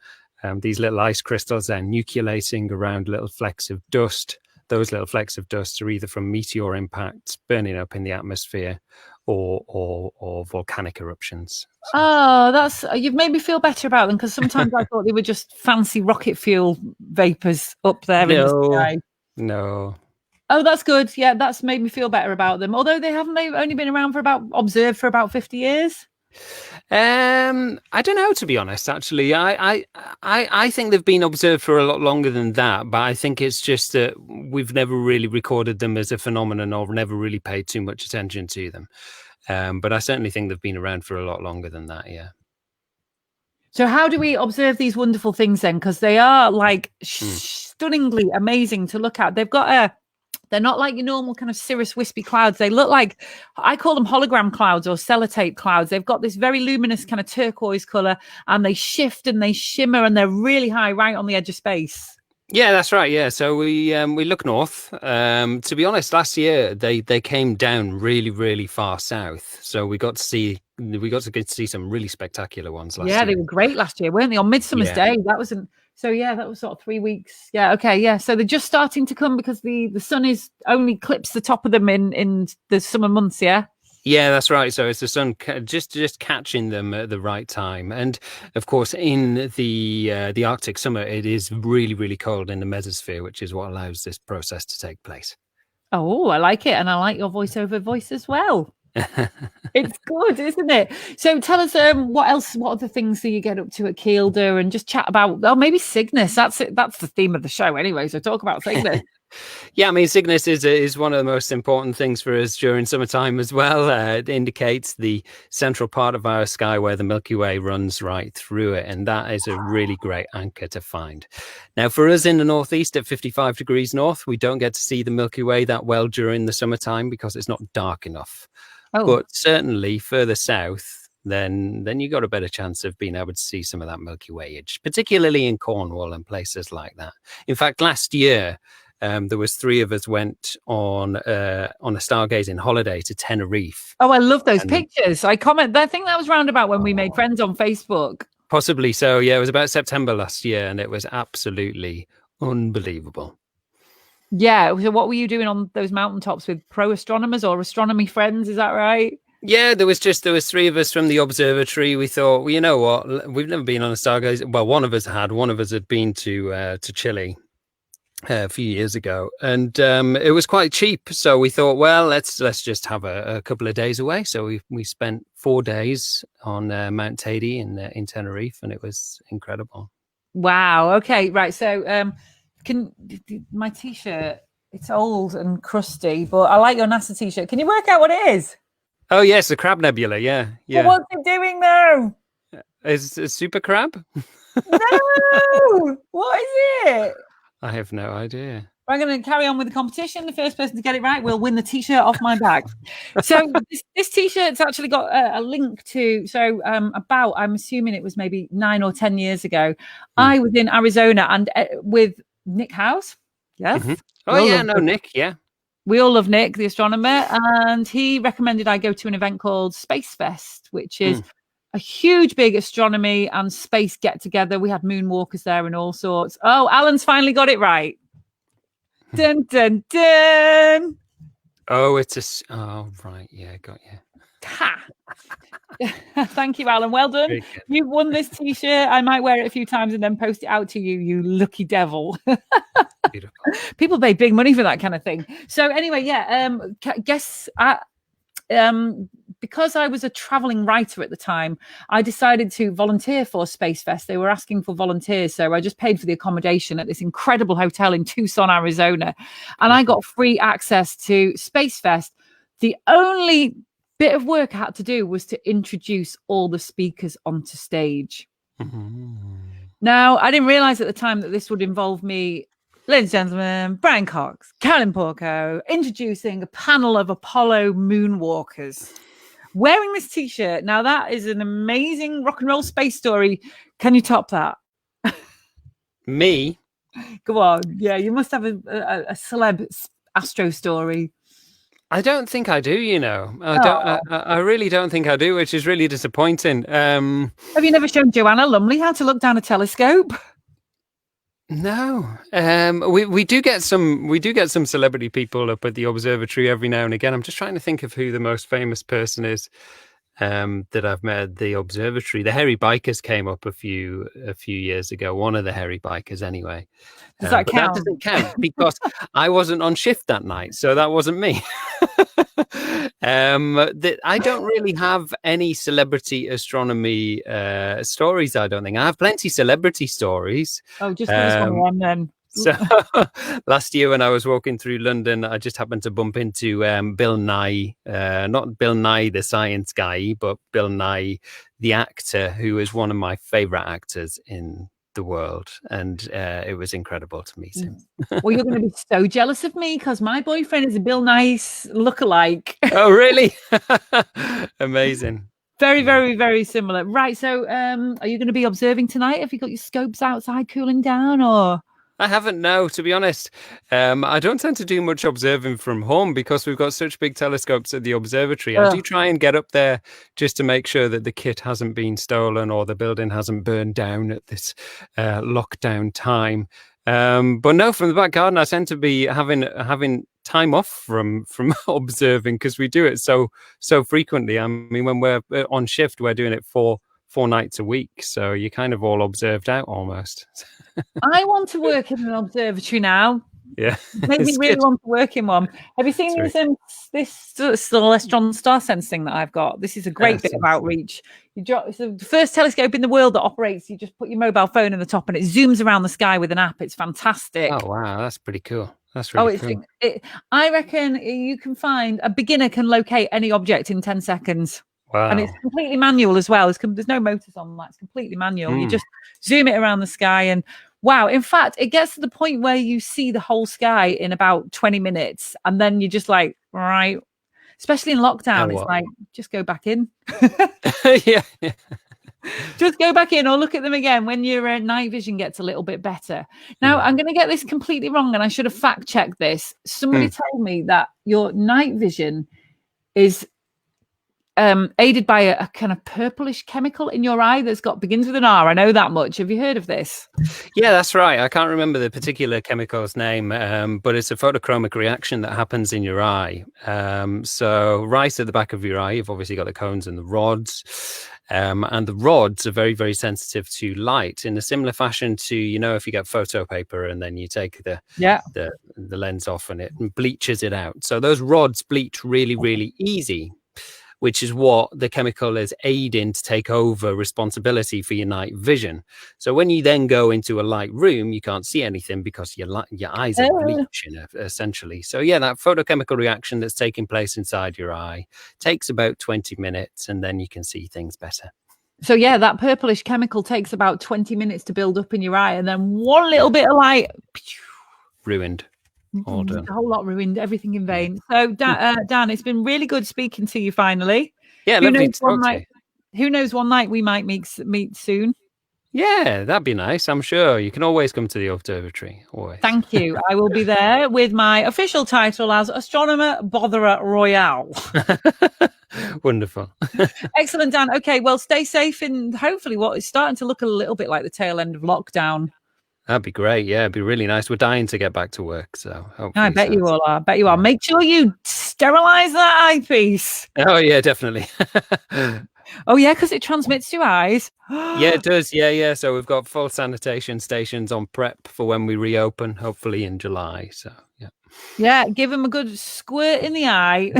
these little ice crystals, they're nucleating around little flecks of dust. Those little flecks of dust are either from meteor impacts burning up in the atmosphere or volcanic eruptions. So. Oh, you've made me feel better about them, because sometimes I thought they were just fancy rocket fuel vapors up there in the sky. No. Oh, that's good. Yeah, that's made me feel better about them. Although they've only been around observed for about 50 years. I don't know, to be honest. Actually, I think they've been observed for a lot longer than that, but I think it's just that we've never really recorded them as a phenomenon or never really paid too much attention to them. But I certainly think they've been around for a lot longer than that. Yeah. So how do we observe these wonderful things then? Because they are like stunningly amazing to look at. They're not like your normal kind of cirrus wispy clouds. They look like, I call them hologram clouds or sellotape clouds. They've got this very luminous kind of turquoise color, and they shift and they shimmer, and they're really high, right on the edge of space. Yeah, that's right. Yeah, so we look north. To be honest, last year they came down really, really far south. So we got to see some really spectacular ones last year. Yeah, they were great last year, weren't they? On Midsummer's Day. That was sort of 3 weeks. Yeah, okay, yeah. So they're just starting to come because the sun is only clips the top of them in the summer months. Yeah. Yeah, that's right. So it's the sun just catching them at the right time. And of course, in the Arctic summer, it is really, really cold in the mesosphere, which is what allows this process to take place. Oh, I like it. And I like your voiceover voice as well. It's good, isn't it? So tell us what other things do you get up to at Kielder, and just chat about, maybe Cygnus. That's it. That's the theme of the show anyway. So talk about Cygnus. Yeah, I mean, Cygnus is one of the most important things for us during summertime as well. It indicates the central part of our sky where the Milky Way runs right through it, and that is a really great anchor to find. Now, for us in the northeast at 55 degrees north, we don't get to see the Milky Way that well during the summertime because it's not dark enough. Oh. But certainly further south, then you got a better chance of being able to see some of that Milky Way-age, particularly in Cornwall and places like that. In fact, last year, there was 3 of us went on a stargazing holiday to Tenerife. Oh, I love those pictures. I think that was round about when we made friends on Facebook. Possibly so. Yeah, it was about September last year, and it was absolutely unbelievable. Yeah. So what were you doing on those mountaintops with pro astronomers or astronomy friends? Is that right? Yeah, there was 3 of us from the observatory. We thought, well, you know what? We've never been on a stargazer. Well, one of us had been to Chile a few years ago, and it was quite cheap. So we thought, well, let's just have a couple of days away. So we spent 4 days on Mount Teide in Tenerife, and it was incredible. Wow. Okay. Right. So my t-shirt, it's old and crusty, but I like your NASA t-shirt. Can you work out what it is? Oh yes, the Crab Nebula. Yeah. Well, what's it doing though? Is it super crab? No. What is it? I have no idea. I'm going to carry on with the competition. The first person to get it right will win the T-shirt off my back. So this T-shirt's actually got a link to, about, I'm assuming it was maybe 9 or 10 years ago, I was in Arizona and with Nick House. Yes. Mm-hmm. Oh, yeah, no, Nick, yeah. We all love Nick, the astronomer, and he recommended I go to an event called Space Fest, which is a huge, big astronomy and space get-together. We had moonwalkers there and all sorts. Oh, Alan's finally got it right. Dun, dun, dun. Oh, right. Yeah, got you. Ha! Thank you, Alan. Well done. You've won this T-shirt. I might wear it a few times and then post it out to you, you lucky devil. Beautiful. People pay big money for that kind of thing. So anyway, because I was a traveling writer at the time, I decided to volunteer for Space Fest. They were asking for volunteers, so I just paid for the accommodation at this incredible hotel in Tucson, Arizona, and I got free access to Space Fest. The only bit of work I had to do was to introduce all the speakers onto stage. Now, I didn't realize at the time that this would involve me, ladies and gentlemen, Brian Cox, Carolyn Porco, introducing a panel of Apollo moonwalkers wearing this T-shirt. Now, that is an amazing rock and roll space story. Can you top that? Me? Go on. Yeah, you must have a celeb astro story. I don't think I do, you know. I really don't think I do, which is really disappointing. Have you never shown Joanna Lumley how to look down a telescope? No. We do get some celebrity people up at the observatory every now and again. I'm just trying to think of who the most famous person is that I've met at the observatory. The Hairy Bikers came up a few years ago. One of the Hairy Bikers, anyway. Does that count? That doesn't count because I wasn't on shift that night, so that wasn't me. I don't really have any celebrity astronomy stories. I don't think I have plenty celebrity stories. Oh, just give us one then. So last year when I was walking through London, I just happened to bump into Bill Nye, not Bill Nye the science guy, but Bill Nye the actor, who is one of my favorite actors in the world, and it was incredible to meet him. Well, you're going to be so jealous of me because my boyfriend is a Bill Nye lookalike. Oh, really? Amazing. Very, very, very similar. Right. So are you going to be observing tonight? Have you got your scopes outside cooling down, or? I haven't, no, to be honest. I don't tend to do much observing from home because we've got such big telescopes at the observatory. I do try and get up there just to make sure that the kit hasn't been stolen or the building hasn't burned down at this lockdown time. But no, from the back garden, I tend to be having time off from observing because we do it so frequently. I mean, when we're on shift, we're doing it four nights a week. So you're kind of all observed out almost. I want to work in an observatory now. Yeah. Made me really want to work in one. Have you seen this Celestron star sense thing that I've got? This is a great bit of outreach. It's the first telescope in the world that operates. You just put your mobile phone in the top and it zooms around the sky with an app. It's fantastic. Oh, wow. That's pretty cool. That's really cool. I reckon you can find a beginner can locate any object in 10 seconds. Wow. And it's completely manual as well. There's no motors on that. It's completely manual. You just zoom it around the sky and wow. In fact, it gets to the point where you see the whole sky in about 20 minutes. And then you're just like, right. Especially in lockdown, it's like, just go back in. Yeah. Just go back in or look at them again when your night vision gets a little bit better. Now, I'm going to get this completely wrong and I should have fact checked this. Somebody told me that your night vision is aided by a kind of purplish chemical in your eye that's begins with an R. I know that much. Have you heard of this? Yeah, that's right. I can't remember the particular chemical's name, but it's a photochromic reaction that happens in your eye. So right at the back of your eye, you've obviously got the cones and the rods. And the rods are very, very sensitive to light in a similar fashion to, if you get photo paper and then you take the lens off and it bleaches it out. So those rods bleach really, really easy, which is what the chemical is aiding to take over responsibility for your night vision. So when you then go into a light room, you can't see anything because your eyes are bleaching, essentially. So yeah, that photochemical reaction that's taking place inside your eye takes about 20 minutes and then you can see things better. So yeah, that purplish chemical takes about 20 minutes to build up in your eye and then one little bit of light. Ruined. All done. A whole lot ruined, everything in vain. So, Dan, it's been really good speaking to you finally. Yeah, lovely to talk to you. Who knows, one night we might meet soon. Yeah, that'd be nice. I'm sure you can always come to the observatory. Always. Thank you. I will be there with my official title as Astronomer Botherer Royale. Wonderful. Excellent, Dan. Okay, well, stay safe, and hopefully what is starting to look a little bit like the tail end of lockdown. That'd be great. Yeah, it'd be really nice. We're dying to get back to work, so hopefully. I bet you all are. Bet you are. Make sure you sterilize that eyepiece. Oh yeah, definitely. Oh yeah, because it transmits to your eyes. Yeah, it does. Yeah. So we've got full sanitation stations on prep for when we reopen, hopefully in July. So yeah. Yeah, give him a good squirt in the eye.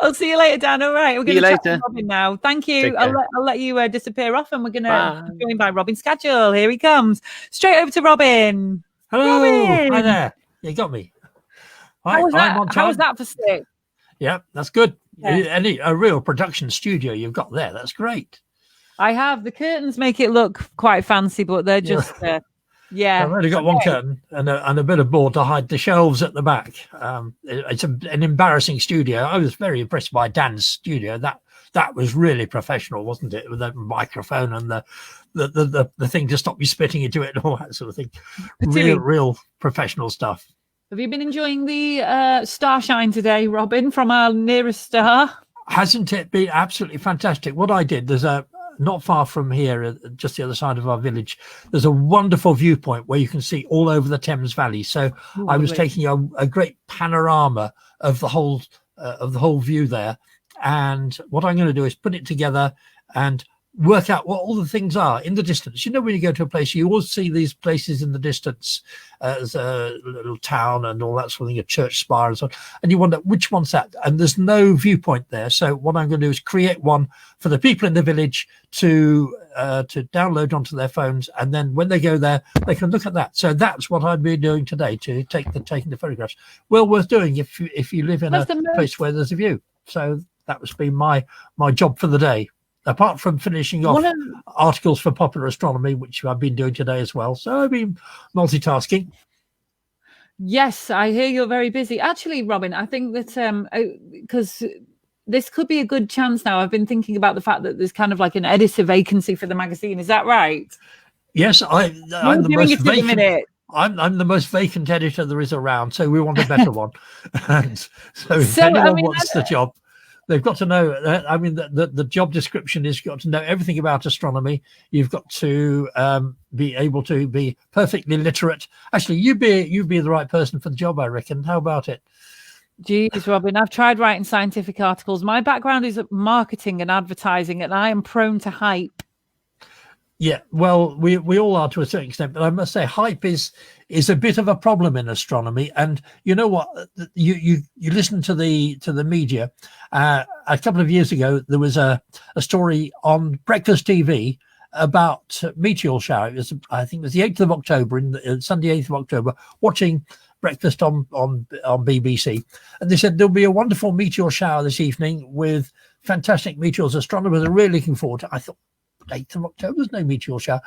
I'll see you later, Dan. All right, we're going to chat to Robin now. Thank you. I'll let you disappear off, and we're going to be joined by Robin Scagell. Here he comes. Straight over to Robin. Hello. Robin. Hi there. You got me. How was that for 6? Yeah, that's good. Yeah. A real production studio you've got there. That's great. I have. The curtains make it look quite fancy, but they're just... Yeah, I've only got one curtain and a bit of board to hide the shelves at the back. It's an embarrassing studio. I was very impressed by Dan's studio. That was really professional, wasn't it? With the microphone and the thing to stop you spitting into it and all that sort of thing. Real professional stuff. Have you been enjoying the starshine today, Robin, from our nearest star? Hasn't it been absolutely fantastic? What I did, there's not far from here, just the other side of our village, there's a wonderful viewpoint where you can see all over the Thames Valley. So I was taking a great panorama of the whole view there. And what I'm going to do is put it together and work out what all the things are in the distance. You know, when you go to a place, you always see these places in the distance as a little town and all that sort of thing, a church spire and so on. And you wonder which one's that. And there's no viewpoint there. So what I'm going to do is create one for the people in the village to download onto their phones. And then when they go there, they can look at that. So that's what I've been doing today, taking the photographs. Well worth doing if you live in a place where there's a view. So that was been my job for the day. Apart from finishing off articles for Popular Astronomy, which I've been doing today as well. So I've been multitasking. Yes, I hear you're very busy. Actually, Robin, I think that because this could be a good chance now. I've been thinking about the fact that there's kind of like an editor vacancy for the magazine. Is that right? Yes, I'm the most vacant. I'm the most vacant editor there is around, so we want a better one. And so if anyone wants the job, they've got to know. I mean, the job description is you've got to know everything about astronomy. You've got to be able to be perfectly literate. Actually, you'd be the right person for the job, I reckon. How about it? Jeez, Robin, I've tried writing scientific articles. My background is marketing and advertising, and I am prone to hype. Yeah, well, we all are to a certain extent, but I must say hype is a bit of a problem in astronomy. And you know what? You listen to the media. A couple of years ago, there was a story on breakfast TV about meteor shower. I think it was the 8th of October, Sunday 8th of October, watching breakfast on BBC, and they said there'll be a wonderful meteor shower this evening with fantastic meteors. Astronomers are really looking forward to it. I thought, 8th of October, there's no meteor shower.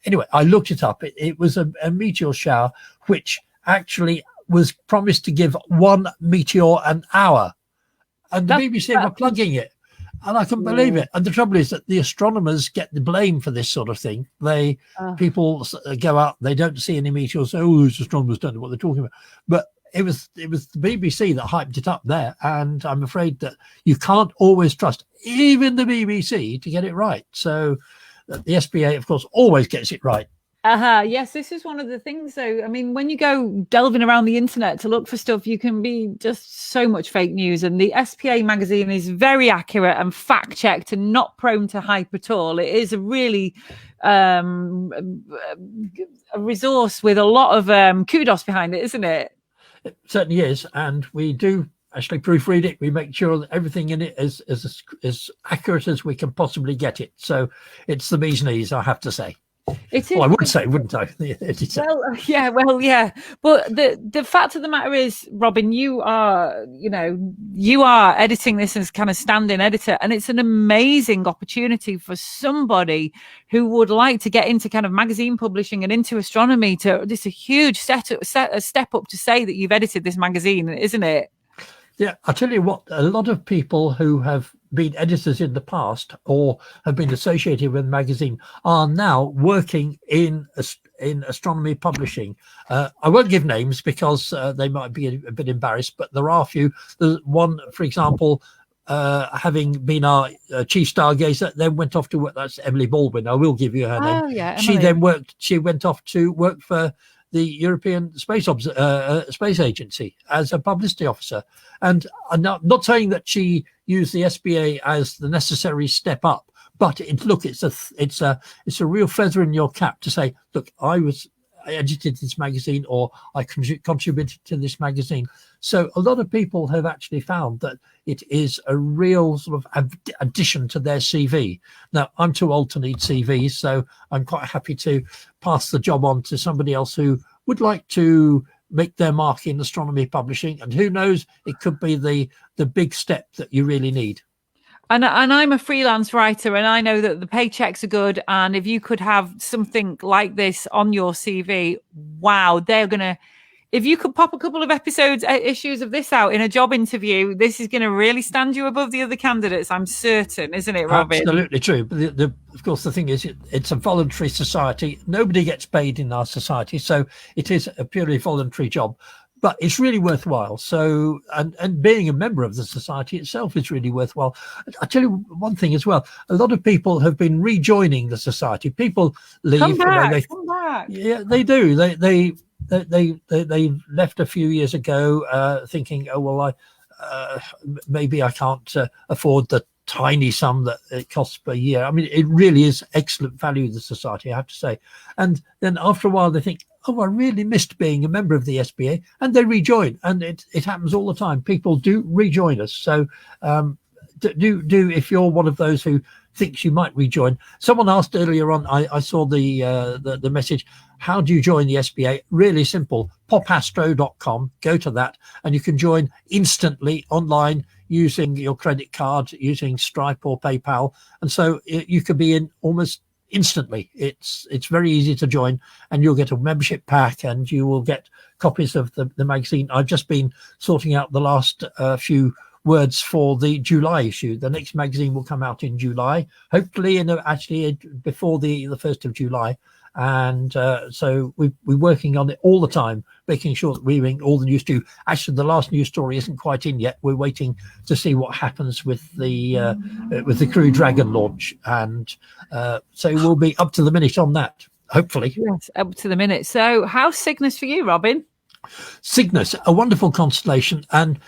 Anyway, I looked it up. It was a meteor shower which actually was promised to give 1 meteor an hour. And the BBC were plugging it. And I couldn't believe it. And the trouble is that the astronomers get the blame for this sort of thing. People go out, they don't see any meteors. Oh, those astronomers don't know what they're talking about. But it was the BBC that hyped it up there. And I'm afraid that you can't always trust even the BBC to get it right. So the SPA, of course, always gets it right. Yes, this is one of the things, though. I mean, when you go delving around the internet to look for stuff, you can be just so much fake news. And the SPA magazine is very accurate and fact-checked and not prone to hype at all. It is a really a resource with a lot of kudos behind it, isn't it? It certainly is. And we do actually proofread it. We make sure that everything in it is as accurate as we can possibly get it. So it's the bee's knees, I have to say. It is. Well, I would say, wouldn't I? The editor. Well, yeah. But the fact of the matter is, Robin, you are editing this as kind of stand-in editor, and it's an amazing opportunity for somebody who would like to get into kind of magazine publishing and into astronomy. It's a huge step up to say that you've edited this magazine, isn't it? Yeah, I'll tell you what, a lot of people who have been editors in the past or have been associated with the magazine are now working in astronomy publishing. I won't give names because they might be a bit embarrassed, but there are a few. There's one, for example, having been our chief stargazer, then went off to work. That's Emily Baldwin. I will give you her name. Yeah, She went off to work for the European Space Agency as a publicity officer. And I'm not saying that she used the SBA as the necessary step up, but it's a real feather in your cap to say, look, I edited this magazine, or I contributed to this magazine. So a lot of people have actually found that it is a real sort of addition to their CV. Now, I'm too old to need CVs, so I'm quite happy to pass the job on to somebody else who would like to make their mark in astronomy publishing. And who knows, it could be the big step that you really need. And I'm a freelance writer, and I know that the paychecks are good. And if you could have something like this on your CV, wow, if you could pop a couple of issues of this out in a job interview, this is going to really stand you above the other candidates. I'm certain, isn't it, Robin? Absolutely true. But of course, the thing is, it's a voluntary society. Nobody gets paid in our society, so it is a purely voluntary job. But it's really worthwhile. So, and being a member of the society itself is really worthwhile. I'll tell you one thing as well. A lot of people have been rejoining the society. People leave. Come back. Yeah, they do. They left a few years ago thinking, oh, well, maybe I can't afford the tiny sum that it costs per year. I mean, it really is excellent value to the society, I have to say. And then after a while, they think, oh, I really missed being a member of the SBA, and they rejoin. And it happens all the time. People do rejoin us. So do if you're one of those who thinks you might rejoin. Someone asked earlier on, I saw the message, how do you join the SBA? Really simple, popastro.com, go to that, and you can join instantly online using your credit card, using Stripe or PayPal. And so you could be in almost instantly. It's very easy to join, and you'll get a membership pack, and you will get copies of the magazine. I've just been sorting out the last few words for the July issue. The next magazine will come out in July, hopefully before the 1st of July. And so we're working on it all the time, making sure that we bring all the news to you. Actually, the last news story isn't quite in yet. We're waiting to see what happens with the Crew Dragon launch, and so we'll be up to the minute on that, hopefully. Yes, up to the minute. So how's Cygnus for you, Robin? Cygnus, a wonderful constellation, and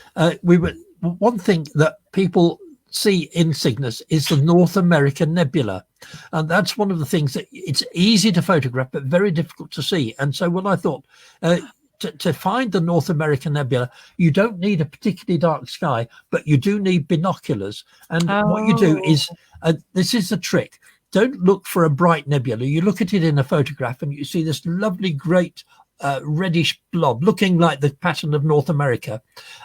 one thing that people see in Cygnus is the North American Nebula. And that's one of the things that it's easy to photograph, but very difficult to see. And so when I thought to find the North American Nebula, you don't need a particularly dark sky, but you do need binoculars. And what you do is, this is the trick. Don't look for a bright nebula. You look at it in a photograph and you see this lovely, great reddish blob looking like the pattern of North America,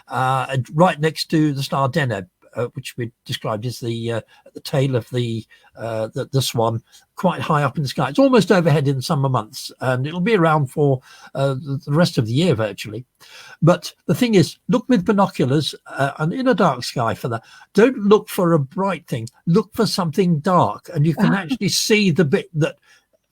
right next to the star Deneb, which we described as the tail of the swan, quite high up in the sky. It's almost overhead in summer months, and it'll be around for the rest of the year virtually. But the thing is, look with binoculars and in a dark sky for that. Don't look for a bright thing. Look for something dark, and you can actually see the bit that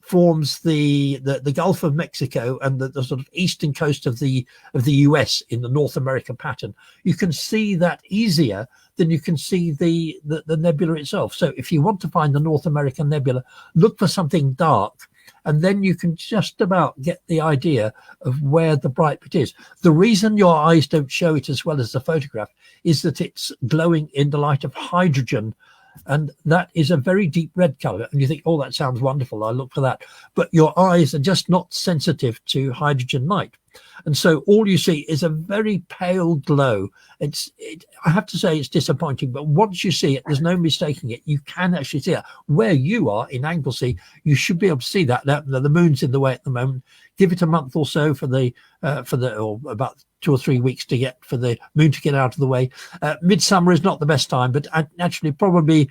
forms the Gulf of Mexico and the sort of eastern coast of the US in the North America pattern. You can see that easier than you can see the nebula itself. So if you want to find the North American Nebula, look for something dark, and then you can just about get the idea of where the bright bit is. The reason your eyes don't show it as well as the photograph is that it's glowing in the light of hydrogen, and that is a very deep red color. And you think, oh, that sounds wonderful, I'll look for that. But your eyes are just not sensitive to hydrogen light. And so all you see is a very pale glow. I have to say it's disappointing, but once you see it, there's no mistaking it. You can actually see it. Where you are in Anglesey, you should be able to see that. The moon's in the way at the moment. Give it a month or so or about 2 or 3 weeks for the moon to get out of the way. Midsummer is not the best time, but actually probably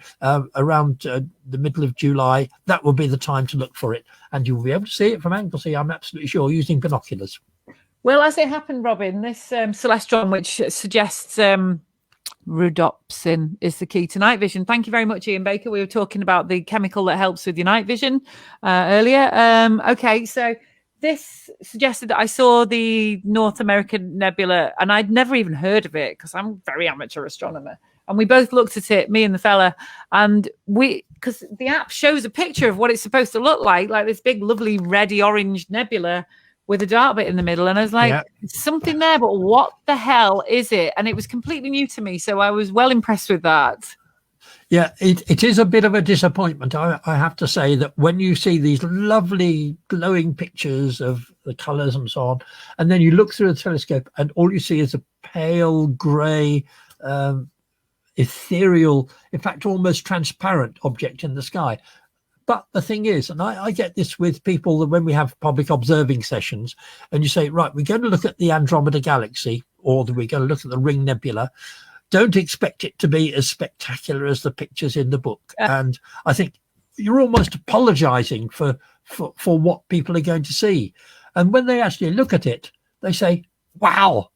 around the middle of July, that will be the time to look for it. And you'll be able to see it from Anglesey, I'm absolutely sure, using binoculars. Well, as it happened, Robin, this celestron, which suggests rhodopsin, is the key to night vision. Thank you very much, Ian Baker. We were talking about the chemical that helps with your night vision earlier. Okay, so this suggested that I saw the North American Nebula, and I'd never even heard of it because I'm a very amateur astronomer. And we both looked at it, me and the fella, and because the app shows a picture of what it's supposed to look like this big, lovely, reddy orange nebula with a dark bit in the middle. And I was like, something there, but what the hell is it? And it was completely new to me. So I was well impressed with that. Yeah, it is a bit of a disappointment. I have to say that when you see these lovely glowing pictures of the colours and so on, and then you look through a telescope and all you see is a pale grey, ethereal, in fact, almost transparent object in the sky. But the thing is, and I get this with people that when we have public observing sessions and you say, right, we're going to look at the Andromeda Galaxy or we're going to look at the Ring Nebula, don't expect it to be as spectacular as the pictures in the book. And I think you're almost apologizing for what people are going to see. And when they actually look at it, they say, wow.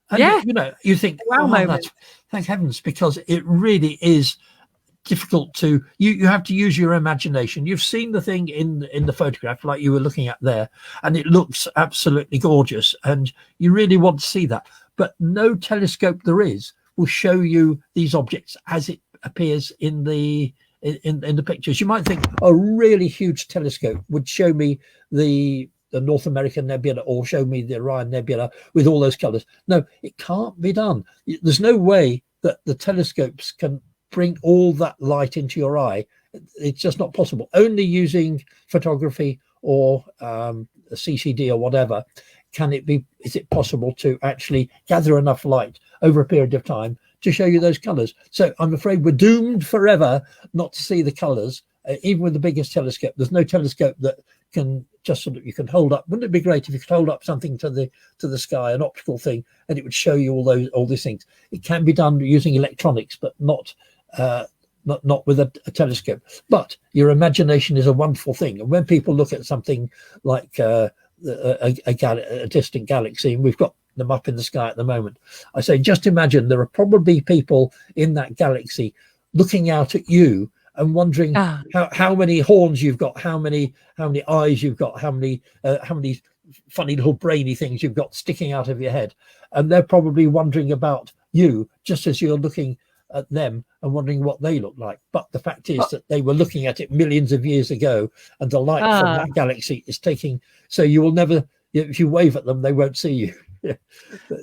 And, you think, wow, thank heavens, because it really is difficult to, you have to use your imagination. You've seen the thing in the photograph like you were looking at there, and it looks absolutely gorgeous. And you really want to see that. But no telescope there is will show you these objects as it appears in the pictures. You might think a really huge telescope would show me the North American Nebula or show me the Orion Nebula with all those colors. No, it can't be done. There's no way that the telescopes can bring all that light into your eye. It's just not possible. Only using photography or a CCD or whatever is it possible to actually gather enough light over a period of time to show you those colors. So I'm afraid we're doomed forever not to see the colors, even with the biggest telescope. There's no telescope that can just sort of, you can hold up. Wouldn't it be great if you could hold up something to the sky, an optical thing, and it would show you all these things? It can be done using electronics, but not with a telescope. But your imagination is a wonderful thing. And when people look at something like a distant galaxy, and we've got them up in the sky at the moment, I say, just imagine there are probably people in that galaxy looking out at you and wondering how many horns you've got, how many eyes you've got, how many funny little brainy things you've got sticking out of your head. And they're probably wondering about you just as you're looking at them and wondering what they look like. But the fact is that they were looking at it millions of years ago, and the light from that galaxy is taking, so you will never, if you wave at them, they won't see you.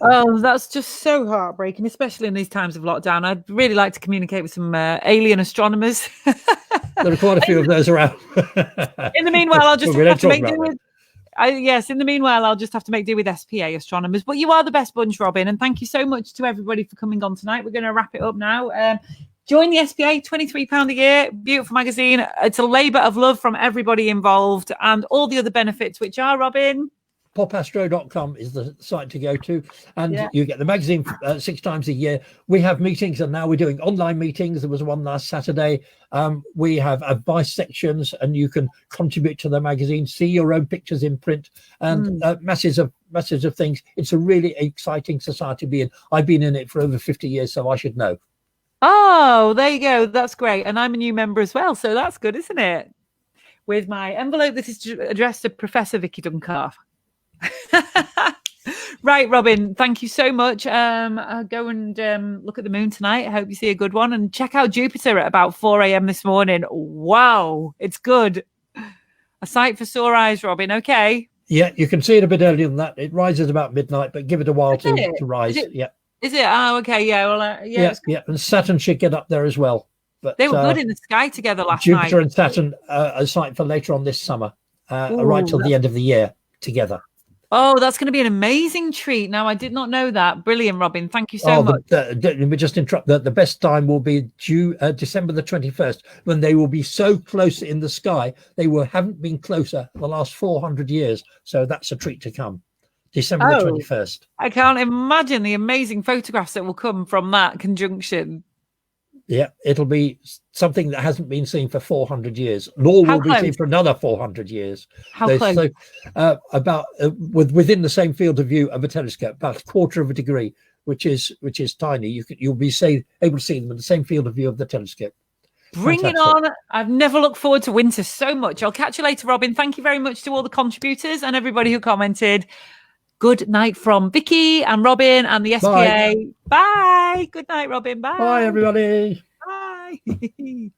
Oh, that's just so heartbreaking, especially in these times of lockdown. I'd really like to communicate with some alien astronomers. There are quite a few of those around. In the meanwhile, I'll just have to make do with. In the meanwhile, I'll just have to make do with SPA astronomers. But you are the best bunch, Robin, and thank you so much to everybody for coming on tonight. We're going to wrap it up now. Join the SPA, £23 a year, beautiful magazine. It's a labour of love from everybody involved, and all the other benefits, which are, Robin? Popastro.com is the site to go to, and you get the magazine 6 times a year. We have meetings, and now we're doing online meetings. There was one last Saturday. We have advice sections, and you can contribute to the magazine, see your own pictures in print, and masses of things. It's a really exciting society to be in. I've been in it for over 50 years, so I should know. Oh, there you go. That's great. And I'm a new member as well, so that's good, isn't it? With my envelope that is addressed to Professor Vicky Duncalf. Right, Robin, thank you so much. Go and look at the moon tonight. I hope you see a good one, and check out Jupiter at about 4 a.m. this morning. Wow, it's good. A sight for sore eyes, Robin. Okay. Yeah, you can see it a bit earlier than that. It rises about midnight, but give it a while to rise. Is it? Oh, okay. Yeah. Well, yeah. And Saturn should get up there as well. But they were good in the sky together last night. Jupiter and Saturn, a sight for later on this summer, right till the end of the year together. Oh, that's going to be an amazing treat. Now, I did not know that. Brilliant, Robin. Thank you so much. Let me just interrupt. The best time will be December the 21st, when they will be so close in the sky. They haven't been closer the last 400 years. So that's a treat to come. December the 21st. I can't imagine the amazing photographs that will come from that conjunction. Yeah, it'll be something that hasn't been seen for 400 years, nor will be seen for another 400 years. How close? So, about within the same field of view of a telescope, about a quarter of a degree, which is tiny. You'll be able to see them in the same field of view of the telescope. Bring Fantastic. It on. I've never looked forward to winter so much. I'll catch you later, Robin. Thank you very much to all the contributors and everybody who commented. Good night from Vicky and Robin and the SPA. Bye. Bye. Good night, Robin. Bye. Bye, everybody. Bye.